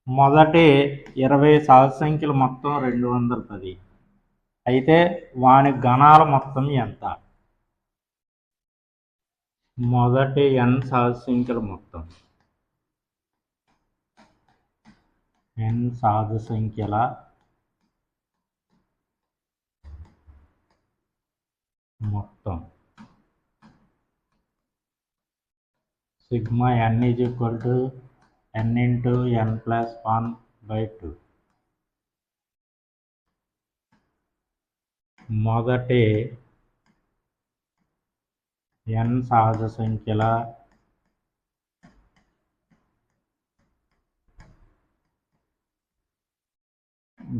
మొదటి 20 సహజ సంఖ్యలు మొత్తం 210. అయితే వాని గణాల మొత్తం ఎంత? మొదటి n సహజ సంఖ్యల మొత్తం n సహజ సంఖ్యల మొత్తం sigma n is equal to n into n plus 1/2. మొదటి n సహజ సంఖ్యల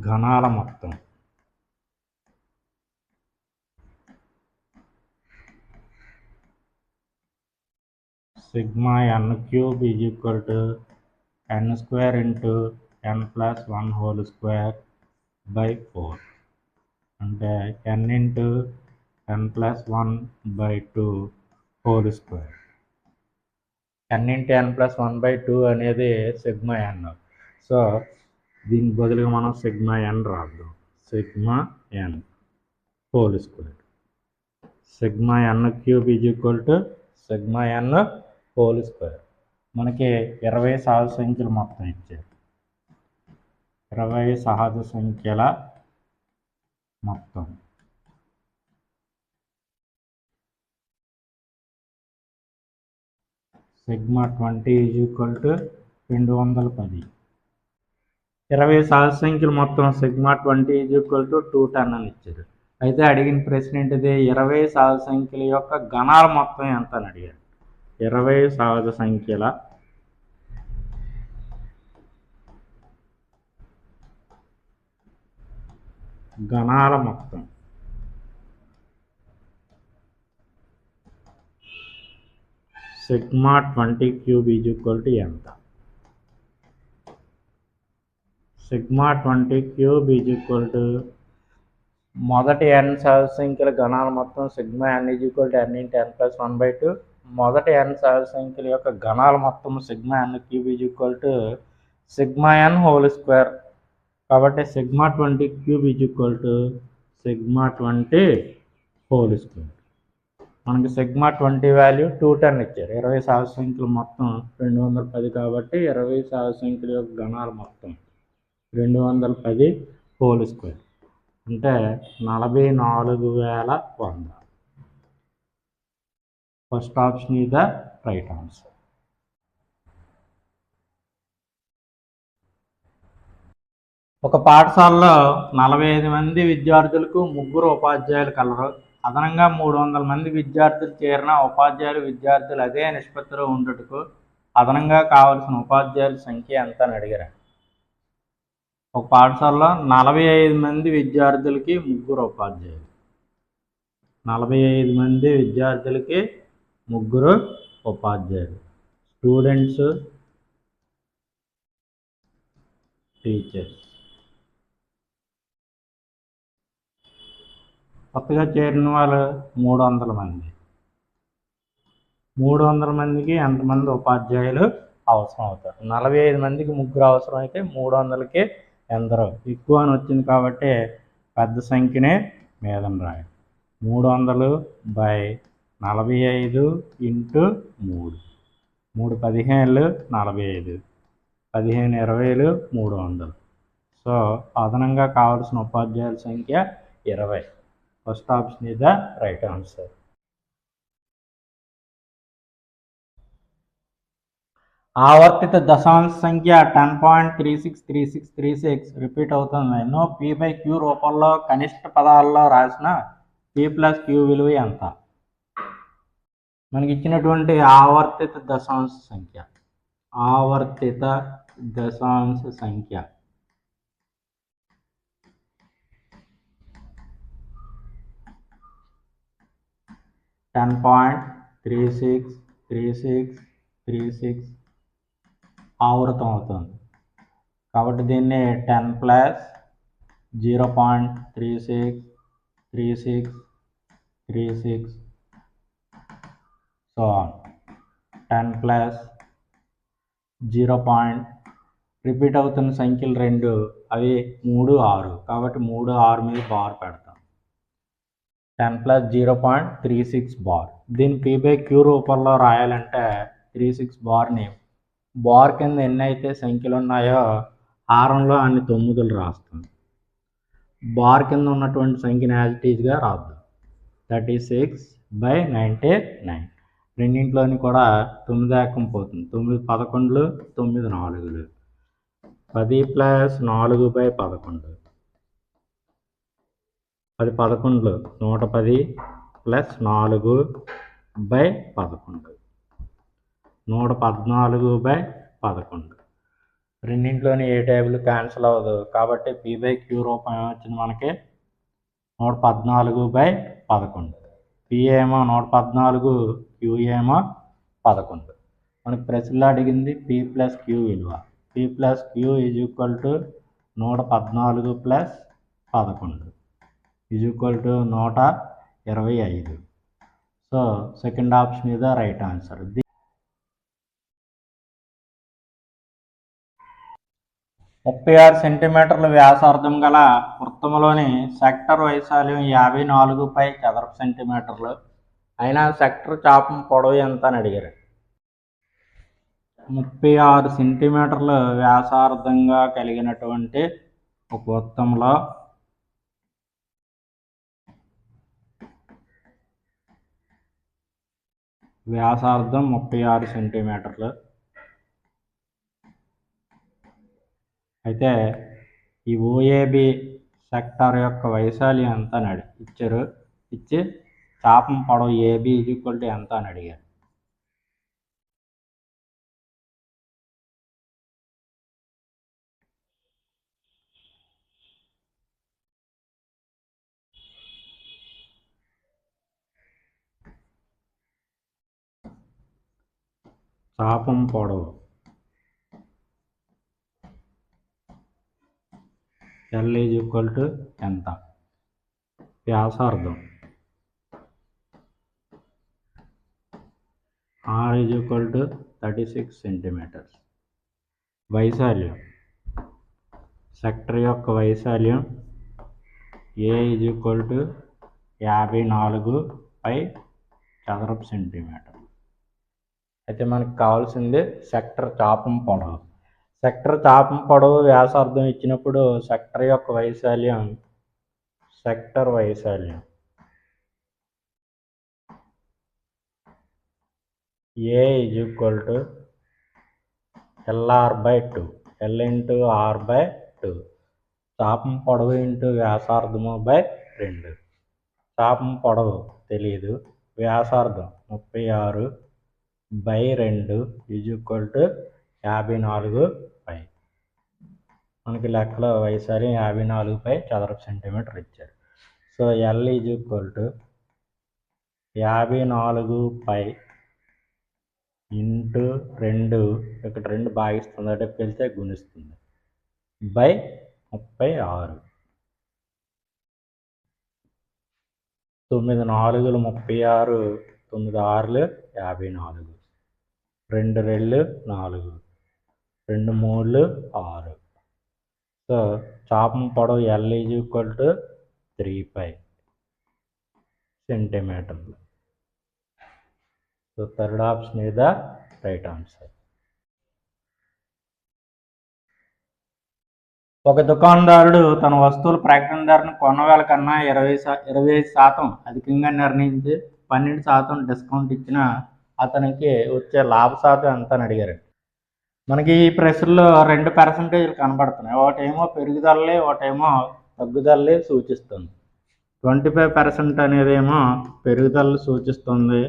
గణాల మొత్తం sigma n cube is equal to n square into n plus 1 whole square by 4. అంటే n into n plus 1/2 whole square. n into n plus 1/2 అనేది sigma n. So దీనికి బదులుగా మనం సిగ్మా n రాద్దాం. Sigma n whole square. Sigma n cube is equal to sigma n whole square. మనకి 20 సహజ సంఖ్యలు మొత్తం ఇచ్చారు. 20 సహజ సంఖ్యల మొత్తం సిగ్మా 20 ఈజ్ ఈక్వల్ టు 210. 20 సహజ సంఖ్యలు మొత్తం సిగ్మా 20 ఈజ్ ఈక్వల్ టు 210 అని ఇచ్చారు. అయితే అడిగిన ప్రశ్న ఏంటిది? 20 సహజ సంఖ్యల యొక్క గణాల మొత్తం ఎంత అని అడిగారు. 20 సహజ సంఖ్యల గణాల మొత్తం sigma 20 cube is equal to ఎంత? Sigma 20 cube is equal to మొదటి n సహజ సంఖ్యల గణాల మొత్తం sigma n is equal to n into n plus 1/2. మొదటి n సహజ సంఖ్యల యొక్క గణాల మొత్తం sigma n cube is equal to sigma n whole square. కాబట్టి sigma 20 cube is equal to sigma 20 whole square. మనకి సిగ్మా 20 వాల్యూ 210 ఇచ్చారు. 20 సహజ సంఖ్యలు మొత్తం 210 కాబట్టి 20 సహజ సంఖ్యల యొక్క గణాల మొత్తం 210 హోల్ స్క్వేర్ అంటే 44,100. First option is the right answer. ఒక పాఠశాలలో 45 మంది విద్యార్థులకు 3 ఉపాధ్యాయులు కలరు. అదనంగా 300 మంది విద్యార్థులు చేరిన విద్యార్థులు అదే నిష్పత్తిలో ఉండుటకు అదనంగా కావలసిన ఉపాధ్యాయుల సంఖ్య ఎంత అని అడిగారు. ఒక పాఠశాలలో 45 మంది విద్యార్థులకి 3 ఉపాధ్యాయులు. 45 మంది విద్యార్థులకి 3 ఉపాధ్యాయులు. Students, teachers. కొత్తగా చేరిన వాళ్ళు 300 మంది. 300 మందికి ఎంతమంది ఉపాధ్యాయులు అవసరం అవుతారు? 45 మందికి 3 అవసరం అయితే 300కి ఎందరో ఎక్కువ అని వచ్చింది కాబట్టి పెద్ద సంఖ్యనే మీదన రాయాలి. 300/45 ఇంటూ 3. 3 15 45, 15 20 300. సో అదనంగా కావాల్సిన ఉపాధ్యాయుల సంఖ్య 20. First option is the right answer. ఆవర్తిత దశాంశ సంఖ్య 10.363636 రిపీట్ అవుతుంది. ఎన్నో p/q రూపంలో కనిష్ట పదాలలో రాసిన p+q విలువ ఎంత? మనకి ఇచ్చినటువంటి ఆవర్తిత దశాంశ సంఖ్య 10.363636 ఆవృతం అవుతుంది. కాబట్టి దీన్ని 10 + 0.363636 సో 10 + 0.3636 రిపీట్ అవుతున్న సంఖ్యలు 2 అవి 3, 6 కాబట్టి 3, 6 మీద బార్ పెడతాం. 10 ప్లస్ 0.36 బార్. దీన్ని P/Q రూపంలో రాయాలంటే 36 బార్ని బార్ కింద ఎన్ని అయితే సంఖ్యలు ఉన్నాయో హారంలో అన్ని 9లు రాస్తాం. బార్ కింద ఉన్నటువంటి సంఖ్యను యాజ్ ఇట్ ఈజ్గా రాద్దాం. 36/99. రెండింటిలోని కూడా 9 ఏకం పోతుంది. 9 11లు 9 4లు. 10 ప్లస్ 4/11. 10 11లు 110 ప్లస్ 4/11. 114/11. రెండింటిలోని ఏ టేబుల్ క్యాన్సిల్ అవ్వదు కాబట్టి P/Q రూపం ఏమొచ్చింది మనకి 114/11. P ఏమో 114, Q ఏమో 11. మనకి ప్రశ్నలో అడిగింది P ప్లస్ Q విలువ. P plus Q is equal to 114 plus 11 is equal to 125. So second option is the right answer. 36 సెంటీమీటర్ల వ్యాసార్థం గల వృత్తములోని సెక్టర్ వైశాల్యం 54 చదరపు సెంటీమీటర్లు అయినా సెక్టర్ చాపం పొడవు ఎంత అని అడిగారు. 36 సెంటీమీటర్ల వ్యాసార్థంగా కలిగినటువంటి ఒక వృత్తంలో వ్యాసార్థం 36 సెంటీమీటర్లు అయితే ఈ OAB సెక్టార్ యొక్క వైశాల్యం ఎంత అని ఇచ్చారు. ఇచ్చి చాపం పొడవు AB ఈజ్ ఈక్వల్ టు ఎంత అని అడిగారు. చాపం పొడవు L ఈజ్ ఈక్వల్ టు ఎంత, వ్యాసార్థం R is equal to 36 centimetres. వైశాల్యం సెక్టర్ యొక్క వైశాల్యం A ఈజ్ ఈక్వల్ టు 54 చదరపు సెంటీమీటర్. అయితే మనకు కావాల్సింది సెక్టర్ చాపం పొడవు. సెక్టర్ చాపం పొడవు వ్యాసార్థం ఇచ్చినప్పుడు సెక్టర్ యొక్క వైశాల్యం A is equal to LR/2 L into R/2 చాపం పొడవు ఇంటూ వ్యాసార్థము బై 2. చాపం పొడవు తెలియదు, వ్యాసార్థం 36/2 ఈజ్ ఈక్వల్ టు 54. మనకి లెక్కలో వైశాల్యం 54 చదరపు సెంటీమీటర్ ఇచ్చారు. So L is equal to 54 into 2, ఇక్కడ 2 భాగిస్తుంది అంటే పెడితే గుణిస్తుంది బై 36. 9 4లు 36, 9 6లు 54, 2 2లు 4, 2 3లు 6. సో చాపం పొడవు L ఈజ్ ఈక్వల్ టు 3 సెంటీమీటర్లు. So third option is the right answer. ఒక దుకాణదారుడు తన వస్తువుల ప్రకటన ధరను కొన్న వేల కన్నా 25% అధికంగా నిర్ణయించి 12% డిస్కౌంట్ ఇచ్చిన అతనికి వచ్చే లాభ శాతం ఎంత అని అడిగారు. మనకి ఈ ప్రశ్నలో 2% కనబడుతున్నాయి. ఒకటేమో పెరుగుదలే, ఒకటేమో తగ్గుదలే సూచిస్తుంది. 25% అనేదేమో పెరుగుదల సూచిస్తుంది,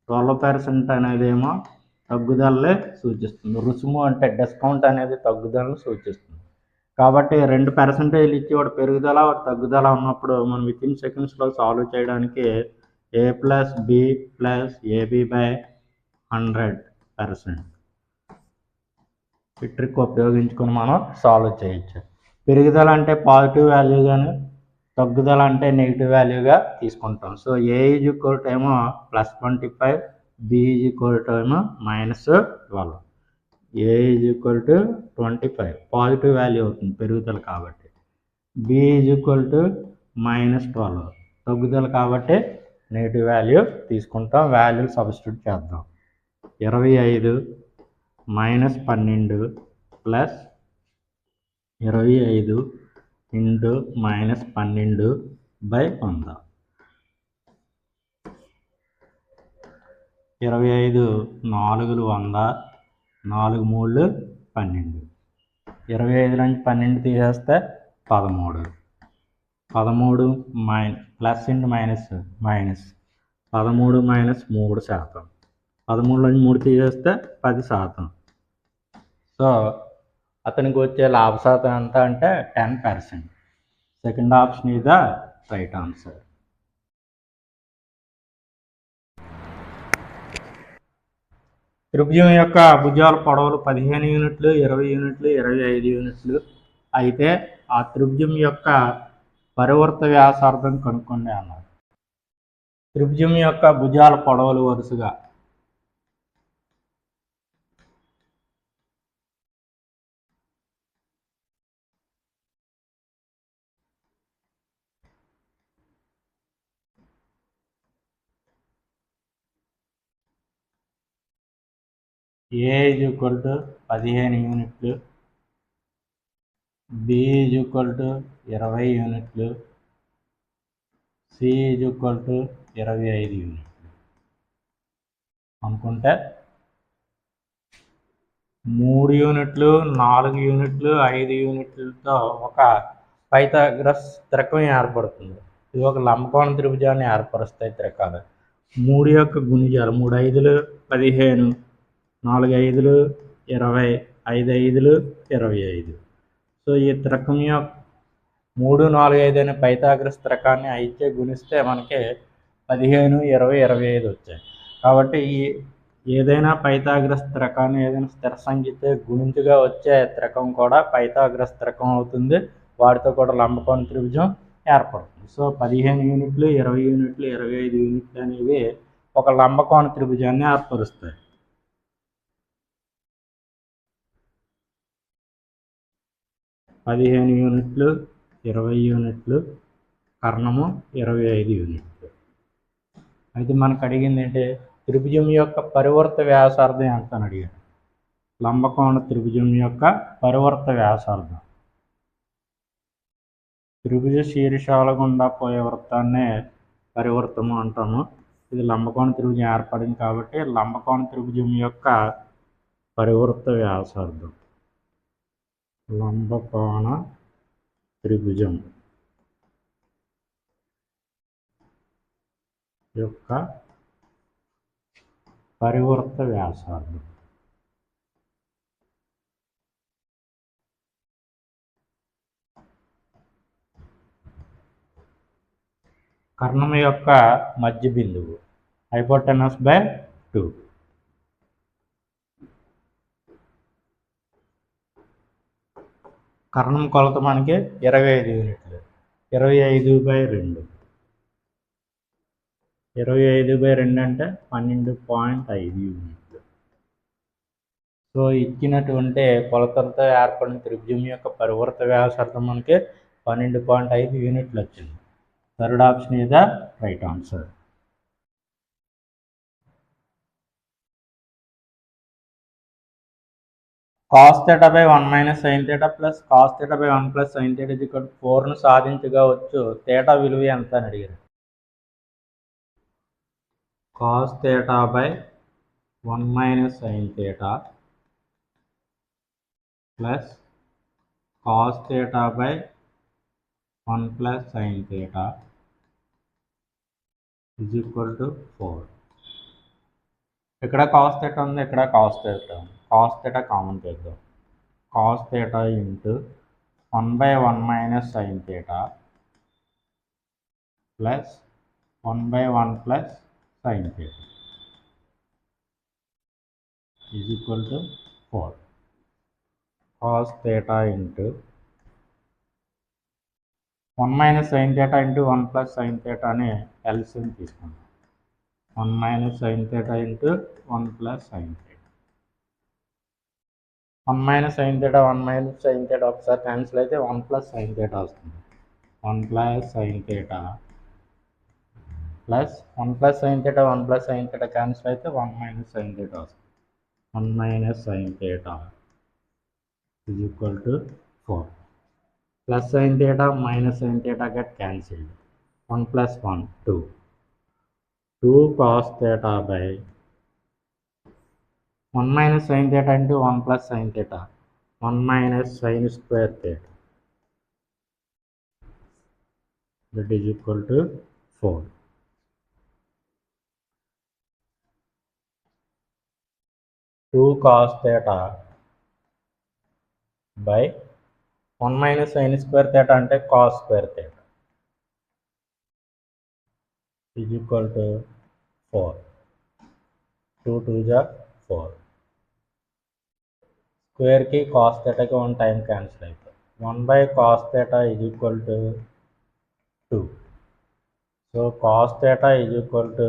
12% అనేదేమో తగ్గుదలే సూచిస్తుంది. రుసుము అంటే డిస్కౌంట్ అనేది తగ్గుదలను సూచిస్తుంది. కాబట్టి 2% ఇచ్చి ఒకటి పెరుగుదల ఒకటి తగ్గుదల ఉన్నప్పుడు మనం వితిన్ సెకండ్స్లో సాల్వ్ చేయడానికి A plus B plus AB/100% ఈ ట్రిక్ ఉపయోగించుకొని మనం సాల్వ్ చేయొచ్చు. పెరుగుదల అంటే పాజిటివ్ వాల్యూ కానీ తగ్గుదల అంటే నెగిటివ్ వాల్యూగా తీసుకుంటాం. So A is equal to ఏమో +25, B ఈజ్ ఈక్వల్ టు ఏమో -12. A is equal to 25 positive value అవుతుంది పెరుగుదల కాబట్టి. బి ఈజ్ ఈక్వల్ టు -12 తగ్గుదల కాబట్టి నెగిటివ్ వాల్యూ తీసుకుంటాం. వాల్యూలు సబ్స్టిట్యూట్ చేద్దాం. 25 - 12 ప్లస్ 25 ఇంటూ -12 బై 100. 25 4 100, 4 3 12. 25 నుంచి 12 తీసేస్తే 13. 13 ప్లస్ ఇంటూ మైనస్ 13 - 3%. 13 నుంచి 3 తీసేస్తే 10%. సో అతనికి వచ్చే లాభ శాతం ఎంత అంటే 10%. Second option is the right answer. త్రిభుజం యొక్క భుజాల పొడవులు 15 యూనిట్లు, 20 యూనిట్లు, 25 యూనిట్లు అయితే ఆ త్రిభుజం యొక్క పరివర్త వ్యాసార్థం కనుక్కోండి అన్నారు. త్రిభుజం యొక్క భుజాల పొడవులు వరుసగా ఏ ఈజ్ ఈక్వల్ టు 15 యూనిట్లు, బి ఈజ్ ఈక్వల్ టు 20 యూనిట్లు, సి ఈజ్ ఈక్వల్ టు 25 యూనిట్లు అనుకుంటే 3 యూనిట్లు, 4 యూనిట్లు, 5 యూనిట్లతో ఒక పైథాగరస్ త్రికం ఏర్పడుతుంది. ఇది ఒక లంబకోణ త్రిభుజాన్ని ఏర్పరుస్తాయి త్రికాలు. 3 యొక్క గుణిజాలు 3 5లు 15, 4 5లు 20, 5 5లు 25. సో ఈ త్రికం యొక్క 3 4 5 అనే పైథాగరస్ త్రికాన్ని 5చే గుణిస్తే మనకి 15 20 25 వచ్చాయి. కాబట్టి ఈ ఏదైనా పైథాగరస్ త్రికాన్ని ఏదైనా స్థిర సంఖ్యతో గుణించుగా వచ్చే త్రికం కూడా పైథాగరస్ త్రికం అవుతుంది. వాటితో కూడా లంబకోణ త్రిభుజం ఏర్పడుతుంది. సో 15 యూనిట్లు, 20 యూనిట్లు, 25 యూనిట్లు అనేవి ఒక లంబకోణ త్రిభుజాన్ని ఏర్పరుస్తాయి. పదిహేను యూనిట్లు, 20 యూనిట్లు, కర్ణము 25 యూనిట్లు. అయితే మనకు అడిగింది ఏంటి, త్రిభుజం యొక్క పరివర్త వ్యాసార్థం ఎంత అని అడిగారు. లంబకోణ త్రిభుజం యొక్క పరివర్త వ్యాసార్థం. త్రిభుజ శీర్షాల గుండా పోయే వృత్తాన్నే పరివర్తము అంటాము. ఇది లంబకోణ త్రిభుజం ఏర్పడింది కాబట్టి లంబకోణ త్రిభుజం యొక్క పరివర్త వ్యాసార్థం. లంబకోణ త్రిభుజం యొక్క పరివర్త వ్యాసార్థం. కర్ణం యొక్క మధ్య బిందువు హైపోటెనస్ బై 2. కర్ణం కొలత మనకి 25 యూనిట్లు. 25/2. 25/2 అంటే 12.5 యూనిట్లు. సో ఇచ్చినటువంటి కొలతలతో ఏర్పడిన త్రిభుజం యొక్క పరివర్త వ్యాసార్థం మనకి 12.5 యూనిట్లు వచ్చింది. Third option is the right answer. cos θ by 1 minus sin θ plus cos θ by 1 plus sin θ is equal to 4ను సాధించగా వచ్చు θ విలువ ఎంత అని అడిగారు. cos θ by 1 minus sin θ plus cos θ by 1 plus sin θ is equal to 4. ఇక్కడ cos θ ఉంది, ఇక్కడ cos θ ఉంది. cos θ కామన్ చేద్దాం. cos θ into 1/1 minus sin θ plus 1/1 plus sin θ is equal to 4. cos θ into 1 minus sin θ into 1 plus sin θ అని LCM తీసుకుంటాం. 1 minus sin θ into 1 plus sin θ. 1 minus sine theta 1 minus sine theta ఒకసారి cancel అయితే 1 plus sine theta వస్తుంది. 1 plus sine theta plus 1 plus sine theta 1 plus sine theta cancel అయితే 1 minus sine theta వస్తుంది. 1 minus sine theta is equal to 4. Plus sin theta minus sin theta get cancelled. 1 plus 1 2. 2 cos theta by 1 minus sin theta into 1 plus sin theta. 1 minus sin square theta. That is equal to 4. 2 cos theta by 1 minus sin square theta ante cos square theta is equal to 4. 2 2 ja 4. Square की cos theta की 1 time cancel అయితే 1 by cos theta is equal to 2. So cos theta is equal to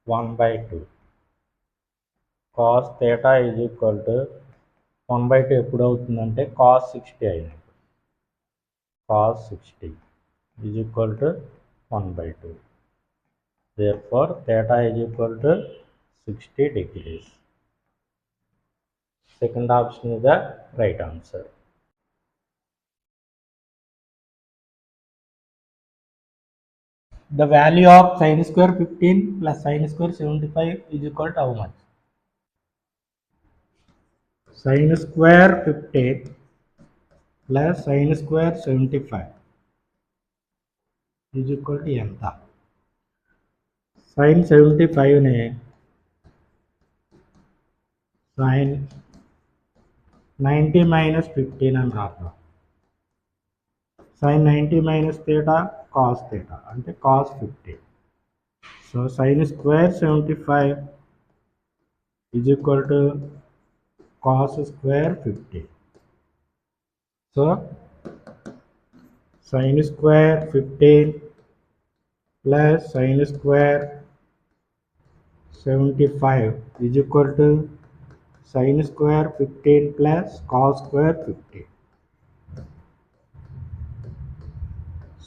1 by 2. Cos theta is equal to 1 by 2 ఎప్పుడు అవుతుందంటే cos 60 అయింది. Cos 60 is equal to 1 by 2. Therefore theta is equal to 60 degrees. Second option is the right answer. The value of sin square 15 plus sin square 75 is equal to how much? Sin square 15 plus sin square 75 is equal to ఎంత? sin 75 ని sin 90 minus 15 అని రాద్దాం. sin 90 minus theta cos theta అంటే cos 15. So sin square 75 is equal to cos square 15. So sin square 15 plus sin square 75 is equal to sin square 15 plus cos square 15.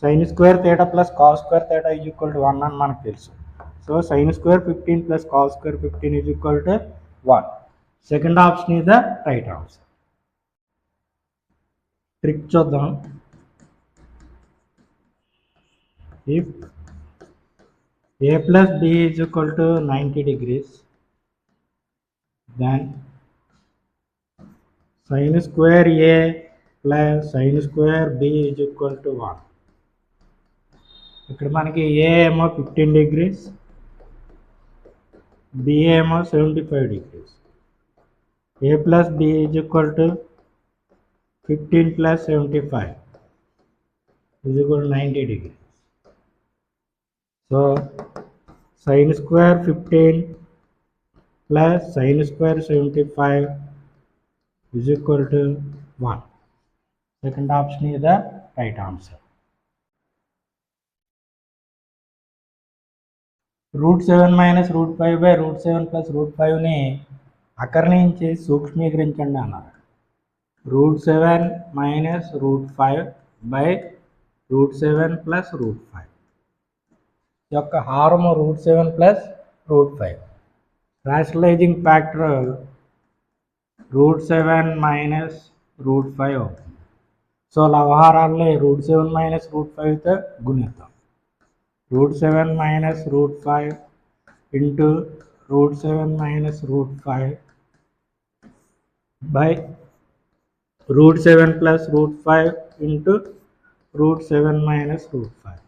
Sin square theta plus cos square theta is equal to 1 అని మనకు తెలుసు. So sin square 15 plus cos square 15 is equal to 1. Second option is the right answer. Trick చూద్దాం. If a plus b is equal to 90 degrees, then sin square a plus sin square b is equal to 1. ఇక్కడ మనకి a ఏమో 15 degrees, b ఏమో 75 degrees. a plus b is equal to 15 plus 75 is equal to 90 degrees. So sin square 15 plus sin square 75 is equal to 1. Second option is the right answer. Root 7 minus root 5 by root 7 plus root 5 ని అకర్ణించి సూక్ష్మీకరించండి అన్నారు. root 7 minus root 5 by root 7 plus root 5 యొక్క హారము root 7 plus root 5. Rationalizing factor root 7 minus root 5 అవుతుంది. So లవహారాల్లో root 7 minus root 5తో గుణిద్దాం. root 7 minus root 5 into root 7 minus root 5 by root 7 plus root 5 into root 7 minus root 5.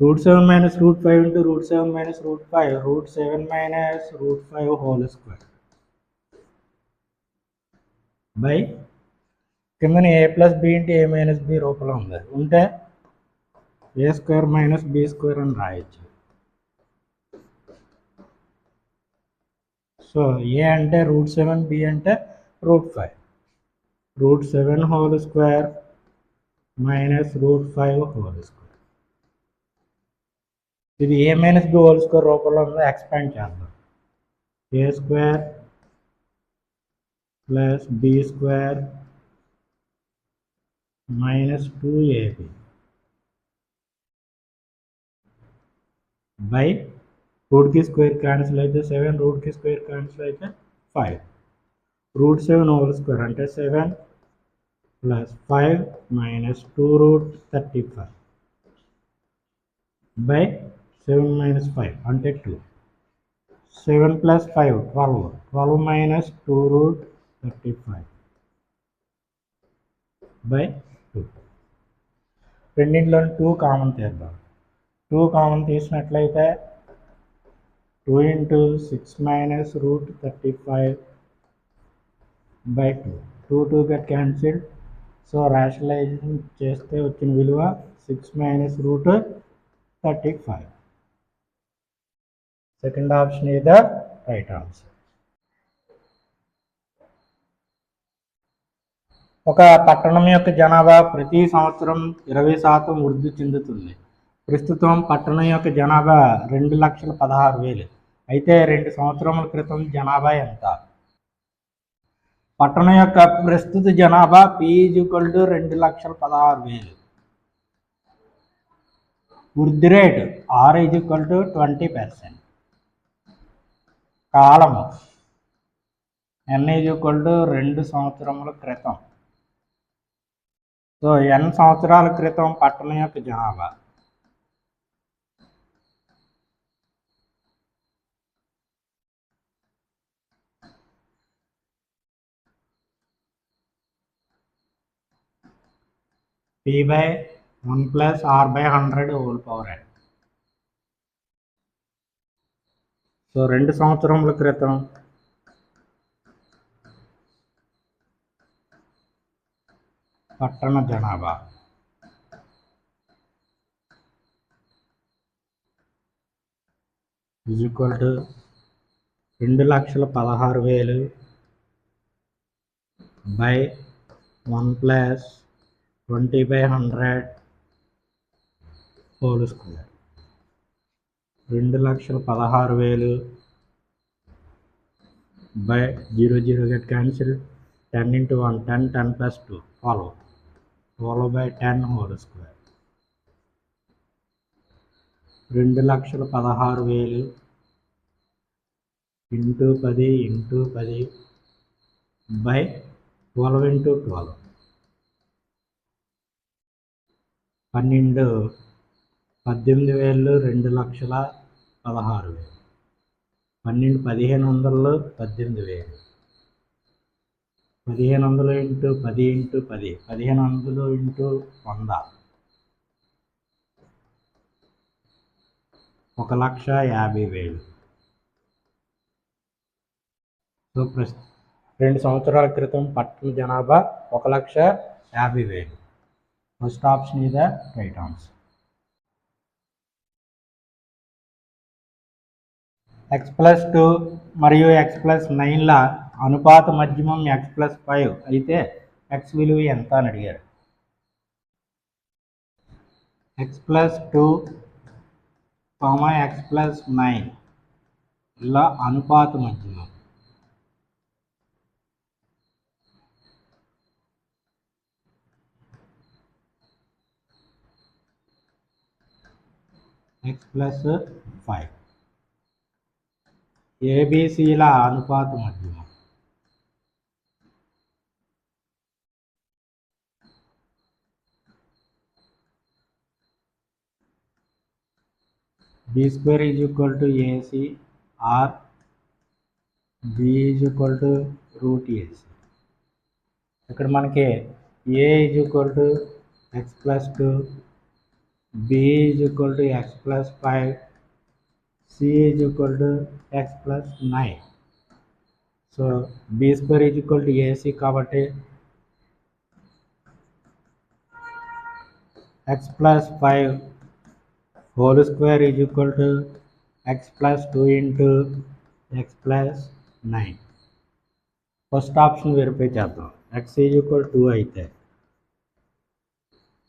root 7 minus root 5 into root 7 minus root 5, root 7 minus root 5 whole square by కిందని a plus b into a minus b రూపంలో ఉంది ఉంటే a square minus b square అని రాయొచ్చు. So a అంటే root 7, b అంటే root 5. root 7 whole square minus root 5 whole square. ఇది a minus b whole square రూపంలో ఉంది. ఎక్స్పాండ్ చేద్దాం. a square plus b square minus 2ab by root की square cancel అయితే 7 root की स्क्वायर कैंसिल అయితే 5 root 7 whole square అంటే 7 plus 5 minus 2 root 35 by 7 minus 5 అంటే 2 7 plus 5 12 12 minus 2 root 35 by 2 రెండింటిలో 2 కామన్ తీద్దాం 2 common తీసినట్లయితే 2 into 6 minus root 35 by 2 2 get cancelled so rationalization చేస్తే వచ్చిన విలువ 6 minus root 35 second option is the right answer. ఒక పట్టణం యొక్క జనాభా ప్రతి సంవత్సరం 20% వృద్ధి చెందుతుంది. ప్రస్తుతం పట్టణం యొక్క జనాభా 2,16,000. అయితే 2 సంవత్సరముల క్రితం జనాభా ఎంత? పట్టణం యొక్క ప్రస్తుత జనాభా P = 2,16,000. వృద్ధి రేటు R = 20%. కాలము N = 2 సంవత్సరముల క్రితం. సో n సంవత్సరాల క్రితం పట్టణం యొక్క జనాభా P by 1 plus R by 100 whole power n. So 2 సంవత్సరముల క్రితం పట్టణ జనాభా = 2,16,000 by 1 plus 20 by 100 whole square. 2,16,000 by 0 get cancelled 10 into 1 10 plus 2 follow by 10 whole square. 2,16,000 into 10 into 10 by 12 into 12 12 18,000 2,16,000 12 1,500 18,000 1,500 into 10 into 10 1,500 into 100 1,50,000. So 2 సంవత్సరాల క్రితం పట్టణ జనాభా 1,50,000. First option is the right answer. x+2 మరియు x+9ల అనుపాత మధ్యమం x+5 అయితే x విలువ ఎంత అని అడిగారు. x+2, x+9 ల అనుపాత మధ్యమం x+5 ABCల అనుపాత మధ్యమం B square = AC or B = root AC. ఇక్కడ మనకి A = x+2, B = x+5, C = x+9. So B square = AC కాబట్టి x+5 whole square = x+2 into x+9. First option verify చేద్దాం. x = 2 అయితే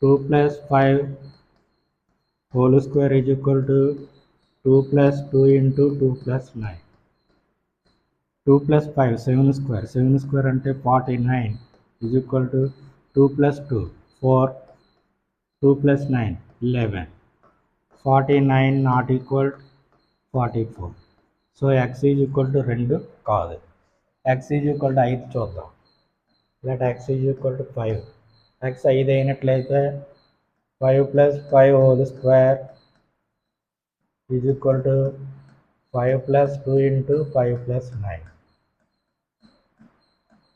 2 plus 5 whole square = 2 plus 2 into 2 plus 9. 2 plus 5, 7 square. 7 square ante 49 is equal to 2 plus 2, 4. 2 plus 9, 11. 49 not equal to 44. So x is equal to 2 కాదు. x is equal to 5 చూద్దాం. Let x is equal to 5. x 5 అయినట్లయితే 5 plus 5 whole square is equal to 5 plus 2 into 5 plus 9.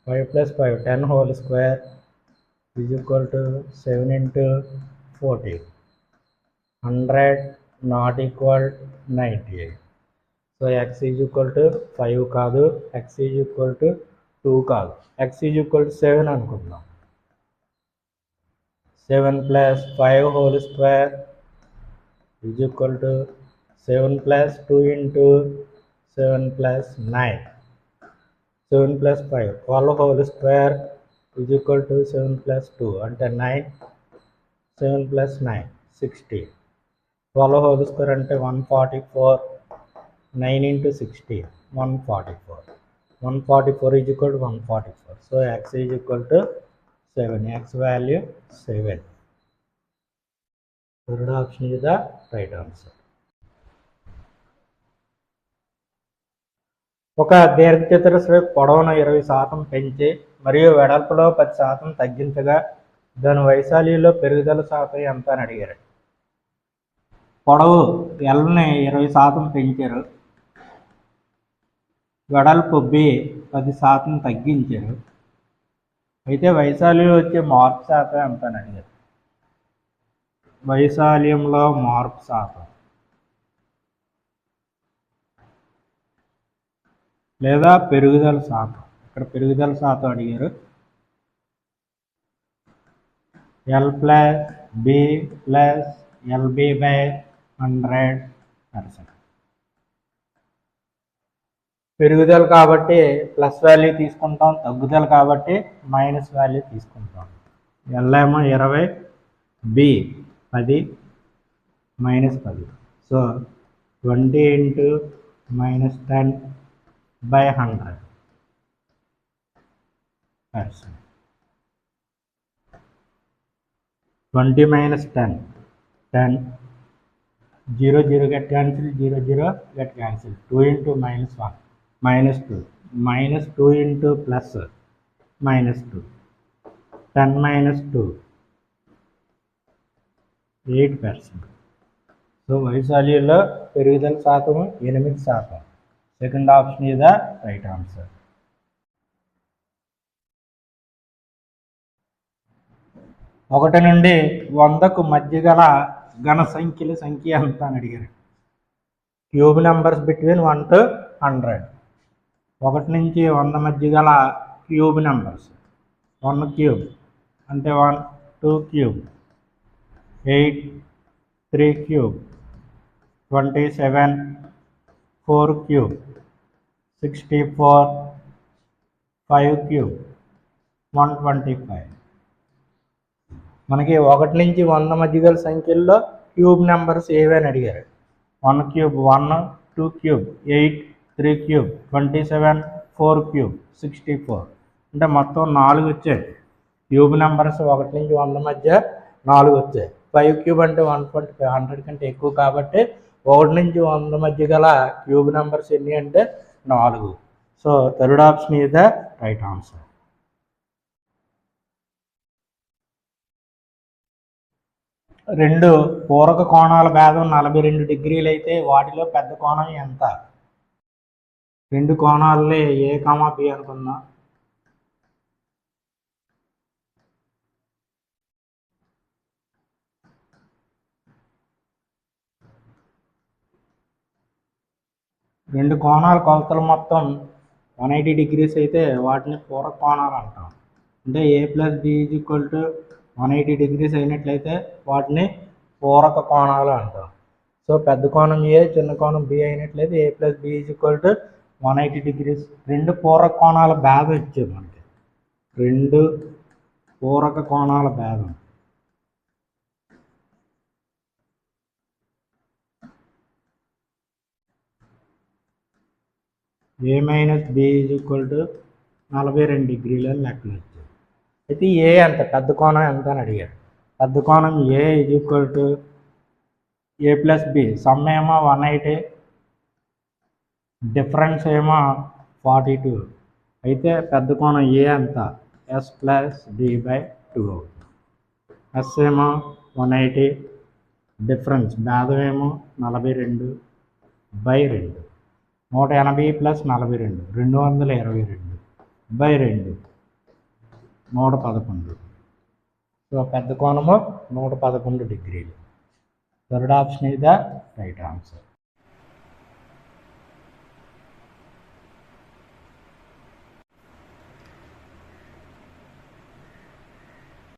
5 plus 5, 10 whole square is equal to 7 into 40. 100 not equal 98. So x is equal to 5 కాదు, x is equal to 2 కాదు, x is equal to 7 అనుకుందాం. 7 plus 5 whole square is equal to 7 plus 2 into 7 plus 9. 7 plus 5, 12 whole square is equal to 7 plus 2 అంటే 9. 7 plus 9, 60. 12 whole square అంటే 144. 9 into 60, 144. 144 is equal to 144. So x is equal to 7. X value 7. Third option is the right answer. ఒక దీర్ఘచతురస్రం పొడవును 20% పెంచి మరియు వెడల్పులో 10% తగ్గించగా దాని వైశాల్యంలో పెరుగుదల శాతం ఎంత అని అడిగారు. పొడవు Lని 20% పెంచారు, వెడల్పు B 10% తగ్గించారు, అయితే వైశాల్యం వచ్చే మార్పు శాతం ఎంత అని అడిగారు. వైశాల్యంలో మార్పు శాతం లేదా పెరుగుదల శాతం, ఇక్కడ పెరుగుదల శాతం అడిగారు. L plus B plus LB by 100%. పెరుగుదల కాబట్టి ప్లస్ వాల్యూ తీసుకుంటాం, తగ్గుదల కాబట్టి మైనస్ వాల్యూ తీసుకుంటాం. L ఏమో 20, B 10, -10. So 20 into -10 by 100%. 20 minus 10, 10. 0, 0 get cancelled, 0, 0 get cancelled. 2 into -1, -2. -2 into plus, -2. 10 minus 2, 8%. So వైశాల్యంలో పెరుగుదల శాతం 8%. Second option is the right answer. 1 నుండి 100కు మధ్య గల ఘన సంఖ్యల సంఖ్య ఎంత అని అడిగారు. Cube numbers between 1 to 100. 1 నుంచి 100 మధ్య గల క్యూబ్ నెంబర్స్. 1 క్యూబ్ అంటే 1, 2 క్యూబ్, 8, 3 క్యూబ్, 27, 4 క్యూబ్, 64, 5 క్యూబ్, 125. మనకి 1 నుంచి 100 మధ్య గల సంఖ్యల్లో క్యూబ్ నెంబర్స్ ఏవని అడిగారు. 1 క్యూబ్ 1, 2 క్యూబ్ 8, 3 క్యూబ్ 27, 4 క్యూబ్ 64. అంటే మొత్తం 4 వచ్చాయి క్యూబ్ నెంబర్స్. 1 నుంచి 100 మధ్య 4 వచ్చాయి. 5 క్యూబ్ అంటే 125, 100 కంటే ఎక్కువ కాబట్టి 1 నుంచి 100 మధ్య గల క్యూబ్ నెంబర్స్ ఎన్ని అంటే 4. So third option is the right answer. రెండు పూరక కోణాల భేదం 42 డిగ్రీలు అయితే వాటిలో పెద్ద కోణం ఎంత? రెండు కోణాలని A, B అనుకుందాం. రెండు కోణాల కొలతలు మొత్తం 180 డిగ్రీస్ అయితే వాటిని పూరక కోణాలు అంటాం. అంటే A plus B is equal to 180 degrees అయినట్లయితే వాటిని పూరక కోణాలు అంటాం. సో పెద్ద కోణం A, చిన్న కోణం B అయినట్లయితే A plus B is equal to 180 degrees. రెండు పూరక కోణాల భేదం ఇచ్చారు మనకి. రెండు పూరక కోణాల భేదం. A minus B is equal to 42 డిగ్రీలు లెక్కలు వచ్చాయి. అయితే ఏ ఎంత పెద్ద కోణం ఎంత అని అడిగారు. పెద్ద కోణం A is equal to A plus B, sum ఏమో 180, డిఫరెన్స్ ఏమో 42. అయితే పెద్ద కోణం ఏ ఎంత, ఎస్ ప్లస్ బి బై 2 అవుతుంది. ఎస్ ఏమో 180, డిఫరెన్స్ భేదం ఏమో 42 బై 2, 180 ప్లస్ 42 222 బై 2 111. సో పెద్ద కోణము 111 డిగ్రీలు. Third option is the right answer.